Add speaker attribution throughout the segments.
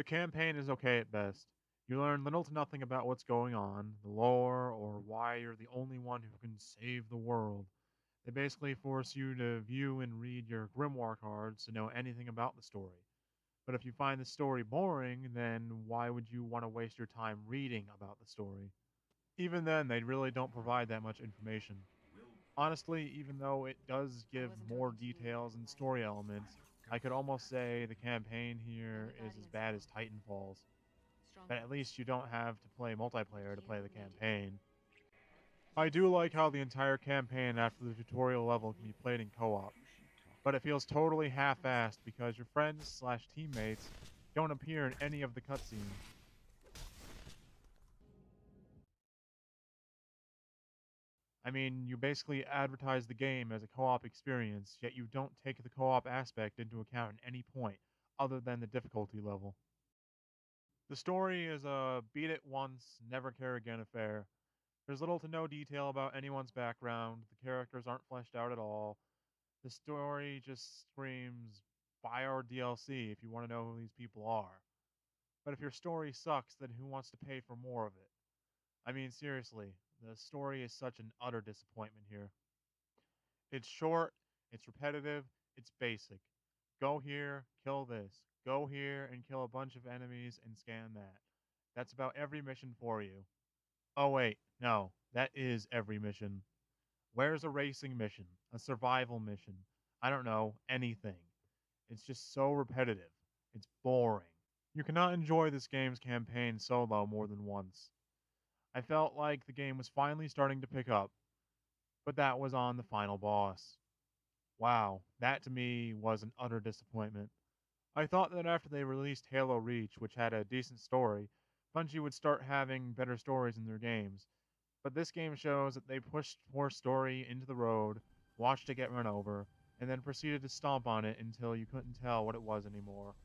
Speaker 1: The campaign is okay at best. You learn little to nothing about what's going on, the lore, or why you're the only one who can save the world. They basically force you to view and read your Grimoire cards to know anything about the story. But if you find the story boring, then why would you want to waste your time reading about the story? Even then, they really don't provide that much information. Honestly, even though it does
Speaker 2: I
Speaker 1: give
Speaker 2: wasn't
Speaker 1: more
Speaker 2: talking to you,
Speaker 1: details and
Speaker 2: by the
Speaker 1: story
Speaker 2: way.
Speaker 1: elements, I could almost say the campaign
Speaker 2: I'm
Speaker 1: here is
Speaker 2: dividing
Speaker 1: as
Speaker 2: and
Speaker 1: bad
Speaker 2: slow.
Speaker 1: as Titanfalls.
Speaker 2: Strong
Speaker 1: But at
Speaker 2: winds.
Speaker 1: least you don't have to play multiplayer to
Speaker 2: You
Speaker 1: play the
Speaker 2: made it.
Speaker 1: campaign. I
Speaker 2: Yes,
Speaker 1: do like
Speaker 2: it's
Speaker 1: how the entire campaign after the tutorial level can be played in co-op, but it feels totally
Speaker 2: understood.
Speaker 1: half-assed because your friends slash teammates don't appear in any of the cutscenes. I mean, you basically advertise the game as a co-op experience, yet you don't take the co-op aspect into account at any point, other than the difficulty level. The story is a beat it once, never care again affair. There's little to no detail about anyone's background, the characters aren't fleshed out at all. The story just screams, buy our DLC if you want to know who these people are. But if your story sucks, then who wants to pay for more of it? I mean, seriously, the story is such an utter disappointment here. It's short, it's repetitive, it's basic. Go here, kill this. Go here and kill a bunch of enemies and scan that. That's about every mission for you. Oh, wait, no, that is every mission. Where's a racing mission? A survival mission? I don't know, anything. It's just so repetitive. It's boring. You cannot enjoy this game's campaign solo more than once. I felt like the game was finally starting to pick up, but that was on the final boss. Wow, that to me was an utter disappointment. I thought that after they released Halo Reach, which had a decent story, Bungie would start having better stories in their games. But this game shows that they pushed more story into the road, watched it get run over, and then proceeded to stomp on it until you couldn't tell what it was anymore.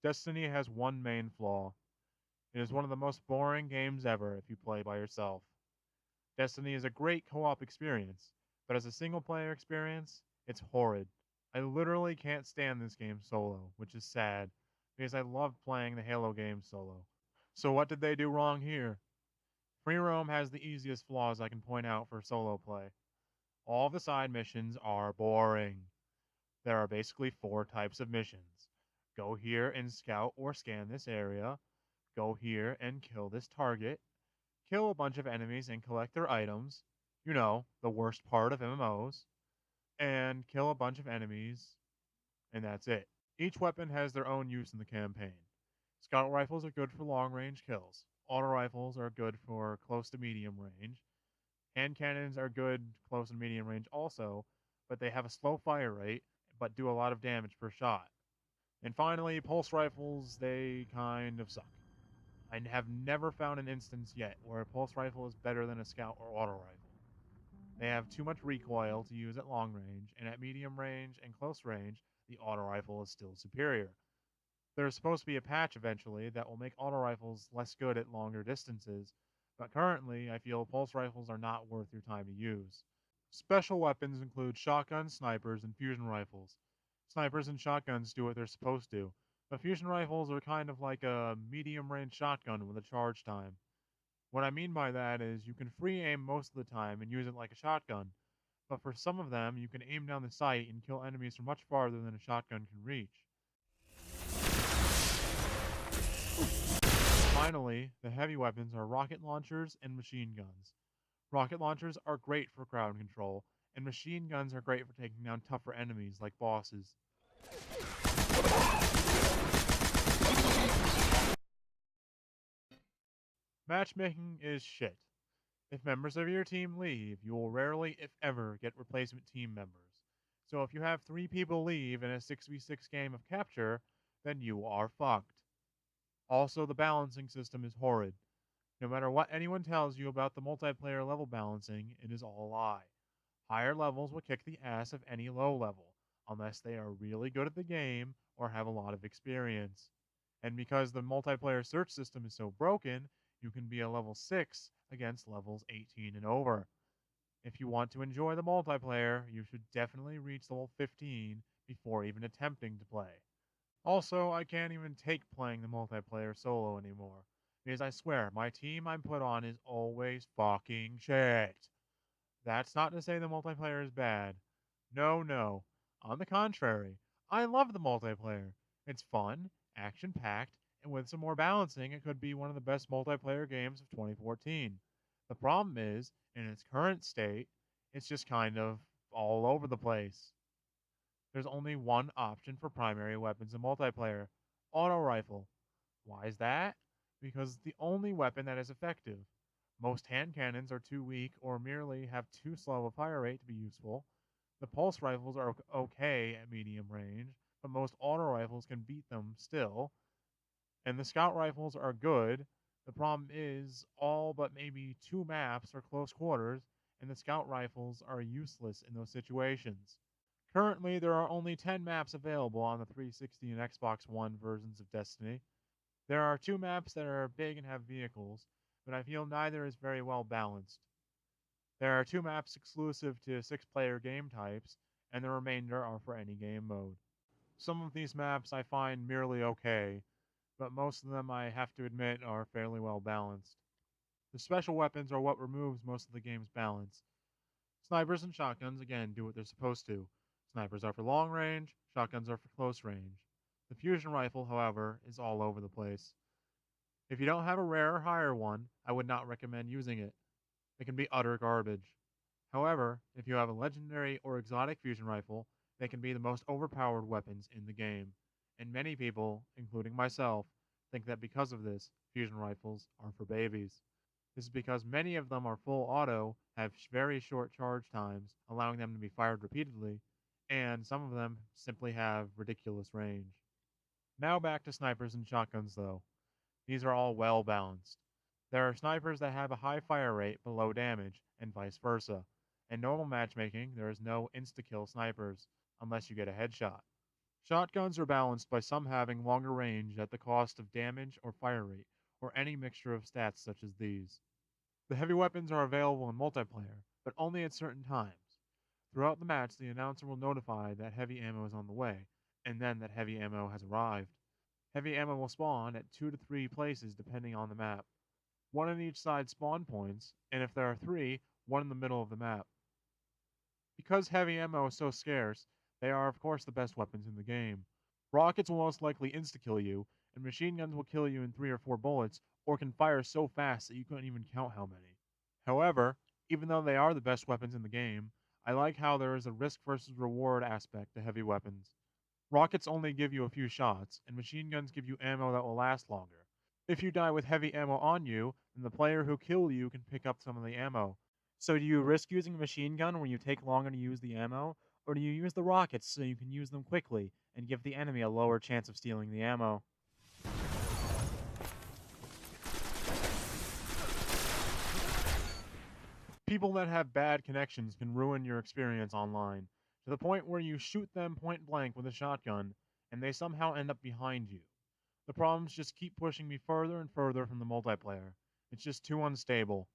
Speaker 1: Destiny has one main flaw. It is one of the most boring games ever if you play by yourself. Destiny is a great co op experience, but as a single player experience, it's horrid. I literally can't stand this game solo, which is sad, because I love playing the Halo games solo. So, what did they do wrong here? Free roam has the easiest flaws I can point out for solo play. All the side missions are boring. There are basically four types of missions: go here and scout or scan this area, go here and kill this target, kill a bunch of enemies and collect their items, you know, the worst part of MMOs, and kill a bunch of enemies, and that's it. Each weapon has their own use in the campaign. Scout rifles are good for long range kills. Auto rifles are good for close to medium range. Hand cannons are good close and medium range also, but they have a slow fire rate, but do a lot of damage per shot. And finally, pulse rifles, they kind of suck. I have never found an instance yet where a pulse rifle is better than a scout or auto rifle. They have too much recoil to use at long range, and at medium range and close range, the auto rifle is still superior. There's supposed to be a patch eventually that will make auto rifles less good at longer distances, but currently I feel pulse rifles are not worth your time to use. Special weapons include shotguns, snipers, and fusion rifles. Snipers and shotguns do what they're supposed to, but fusion rifles are kind of like a medium range shotgun with a charge time. What I mean by that is you can free aim most of the time and use it like a shotgun, but for some of them you can aim down the sight and kill enemies from much farther than a shotgun can reach. Finally, the heavy weapons are rocket launchers and machine guns. Rocket launchers are great for crowd control, and machine guns are great for taking down tougher enemies like bosses. Matchmaking is shit. If members of your team leave, you will rarely, if ever, get replacement team members. So if you have three people leave in a 6v6 game of capture, then you are fucked. Also, the balancing system is horrid. No matter what anyone tells you about the multiplayer level balancing, it is all a lie. Higher levels will kick the ass of any low level, unless they are really good at the game or have a lot of experience. And because the multiplayer search system is so broken, you can be a level 6 against levels 18 and over. If you want to enjoy the multiplayer, you should definitely reach level 15 before even attempting to play. Also, I can't even take playing the multiplayer solo anymore, because I swear, my team I'm put on is always fucking shit. That's not to say the multiplayer is bad. No, no. On the contrary, I love the multiplayer. It's fun, action packed, and with some more balancing, it could be one of the best multiplayer games of 2014. The problem is, in its current state, it's just kind of all over the place. There's only one option for primary weapons in multiplayer: auto rifle. Why is that? Because it's the only weapon that is effective. Most hand cannons are too weak or merely have too slow a fire rate to be useful. The pulse rifles are okay at medium range, but most auto rifles can beat them still. And the scout rifles are good. The problem is, all but maybe two maps are close quarters, and the scout rifles are useless in those situations. Currently, there are only 10 maps available on the 360 and Xbox One versions of Destiny. There are two maps that are big and have vehicles, but I feel neither is very well balanced. There are two maps exclusive to 6-player game types, and the remainder are for any game mode. Some of these maps I find merely okay, but most of them I have to admit are fairly well balanced. The special weapons are what removes most of the game's balance. Snipers and shotguns, again, do what they're supposed to. Snipers are for long range, shotguns are for close range. The fusion rifle, however, is all over the place. If you don't have a rare or higher one, I would not recommend using it. It can be utter garbage. However, if you have a legendary or exotic fusion rifle, they can be the most overpowered weapons in the game. And many people, including myself, think that because of this, fusion rifles are for babies. This is because many of them are full auto, have very short charge times, allowing them to be fired repeatedly, and some of them simply have ridiculous range. Now back to snipers and shotguns though. These are all well balanced. There are snipers that have a high fire rate but low damage, and vice versa. In normal matchmaking, there is no insta-kill snipers, unless you get a headshot. Shotguns are balanced by some having longer range at the cost of damage or fire rate, or any mixture of stats such as these. The heavy weapons are available in multiplayer, but only at certain times. Throughout the match, the announcer will notify that heavy ammo is on the way, and then that heavy ammo has arrived. Heavy ammo will spawn at 2 to 3 places depending on the map. One on each side spawn points, and if there are 3, one in the middle of the map. Because heavy ammo is so scarce, they are of course the best weapons in the game. Rockets will most likely insta-kill you, and machine guns will kill you in 3 or 4 bullets, or can fire so fast that you couldn't even count how many. However, even though they are the best weapons in the game, I like how there is a risk versus reward aspect to heavy weapons. Rockets only give you a few shots, and machine guns give you ammo that will last longer. If you die with heavy ammo on you, then the player who killed you can pick up some of the ammo. So do you risk using a machine gun where you take longer to use the ammo, or do you use the rockets so you can use them quickly and give the enemy a lower chance of stealing the ammo? People that have bad connections can ruin your experience online, to the point where you shoot them point blank with a shotgun, and they somehow end up behind you. The problems just keep pushing me further and further from the multiplayer. It's just too unstable.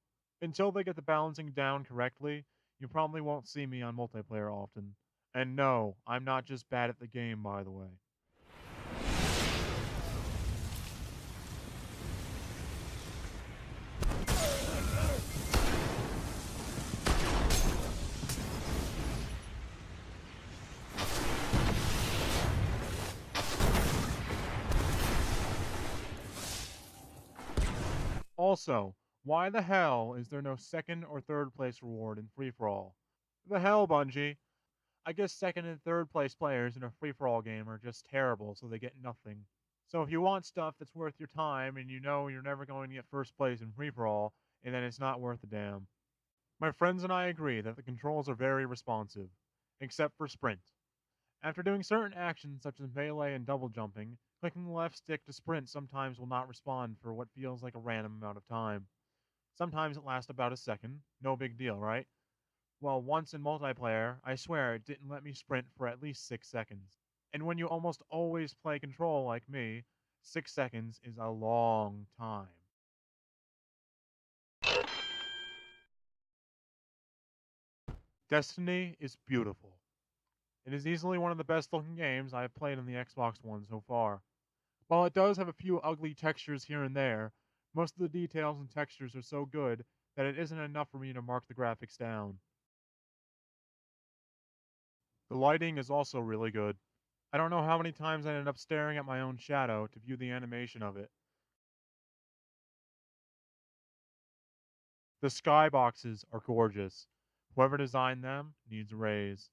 Speaker 1: Until they get the balancing down correctly, you probably won't see me on multiplayer often. And no, I'm not just bad at the game, by the way. Also, why the hell is there no second or third place reward in free for all? The hell, Bungie? I guess second and third place players in a free for all game are just terrible, so they get nothing. So if you want stuff that's worth your time and you know you're never going to get first place in free for all, and then it's not worth a damn. My friends and I agree that the controls are very responsive, except for sprint. After doing certain actions such as melee and double jumping, clicking the left stick to sprint sometimes will not respond for what feels like a random amount of time. Sometimes it lasts about a second, no big deal, right? Well, once in multiplayer, I swear it didn't let me sprint for at least 6 seconds. And when you almost always play control like me, 6 seconds is a long time. Destiny is beautiful. It is easily one of the best looking games I have played on the Xbox One so far. While it does have a few ugly textures here and there, most of the details and textures are so good that it isn't enough for me to mark the graphics down. The lighting is also really good. I don't know how many times I ended up staring at my own shadow to view the animation of it. The skyboxes are gorgeous. Whoever designed them needs a raise.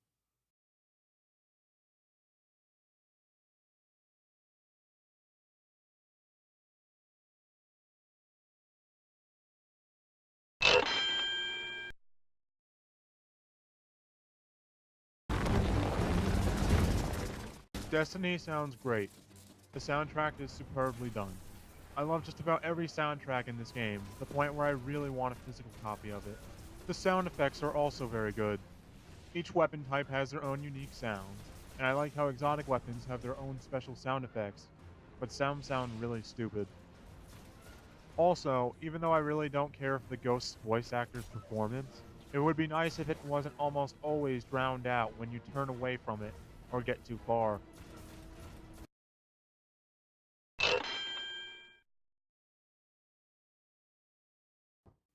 Speaker 1: Destiny sounds great. The soundtrack is superbly done. I love just about every soundtrack in this game, to the point where I really want a physical copy of it. The sound effects are also very good. Each weapon type has their own unique sounds, and I like how exotic weapons have their own special sound effects, but some sound really stupid. Also, even though I really don't care for the Ghost's voice actor's performance, it would be nice if it wasn't almost always drowned out when you turn away from it or get too far.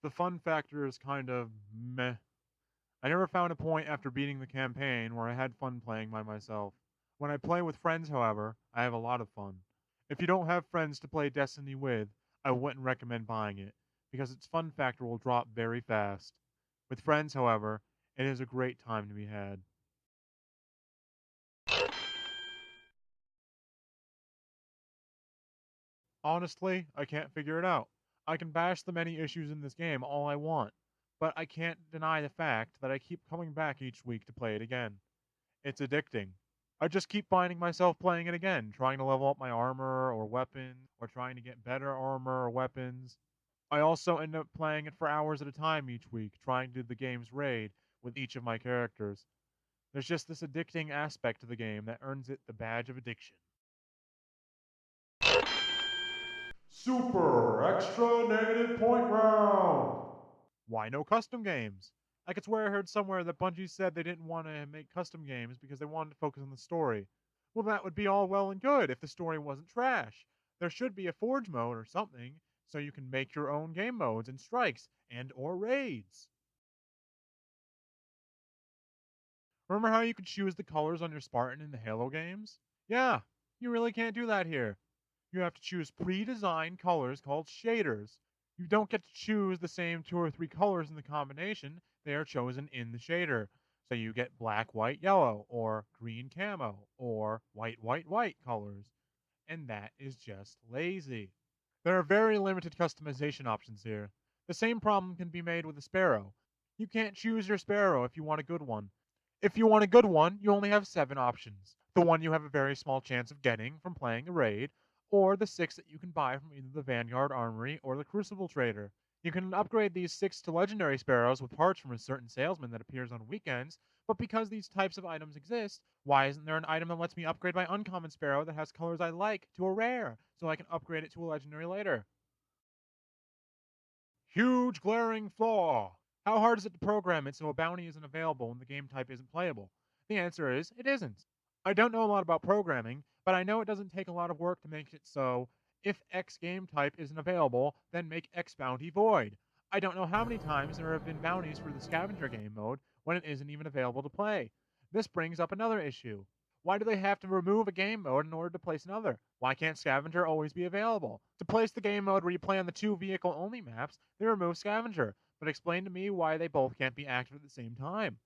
Speaker 1: The fun factor is kind of meh. I never found a point after beating the campaign where I had fun playing by myself. When I play with friends, however, I have a lot of fun. If you don't have friends to play Destiny with, I wouldn't recommend buying it, because its fun factor will drop very fast. With friends, however, it is a great time to be had. Honestly, I can't figure it out. I can bash the many issues in this game all I want, but I can't deny the fact that I keep coming back each week to play it again. It's addicting. I just keep finding myself playing it again, trying to level up my armor or weapon, or trying to get better armor or weapons. I also end up playing it for hours at a time each week, trying to do the game's raid with each of my characters. There's just this addicting aspect to the game that earns it the badge of addiction. Super Extra Negative Point Round! Why no custom games? I could swear I heard somewhere that Bungie said they didn't want to make custom games because they wanted to focus on the story. Well, that would be all well and good if the story wasn't trash. There should be a forge mode or something, so you can make your own game modes and strikes and or raids. Remember how you could choose the colors on your Spartan in the Halo games? Yeah, you really can't do that here. You have to choose pre-designed colors called shaders. You don't get to choose the same two or three colors in the combination, they are chosen in the shader. So you get black, white, yellow, or green camo, or white, white, white colors. And that is just lazy. There are very limited customization options here. The same problem can be made with a sparrow. You can't choose your sparrow if you want a good one. If you want a good one, you only have 7 options. The one you have a very small chance of getting from playing a raid, or the 6 that you can buy from either the Vanguard Armory or the Crucible Trader. You can upgrade these 6 to legendary sparrows with parts from a certain salesman that appears on weekends, but because these types of items exist, why isn't there an item that lets me upgrade my uncommon sparrow that has colors I like to a rare, so I can upgrade it to a legendary later? Huge glaring flaw! How hard is it to program it so a bounty isn't available when the game type isn't playable? The answer is, it isn't. I don't know a lot about programming, but I know it doesn't take a lot of work to make it so if X game type isn't available, then make X bounty void. I don't know how many times there have been bounties for the scavenger game mode when it isn't even available to play. This brings up another issue. Why do they have to remove a game mode in order to place another? Why can't Scavenger always be available? To place the game mode where you play on the 2 vehicle only maps, they remove Scavenger, but explain to me why they both can't be active at the same time.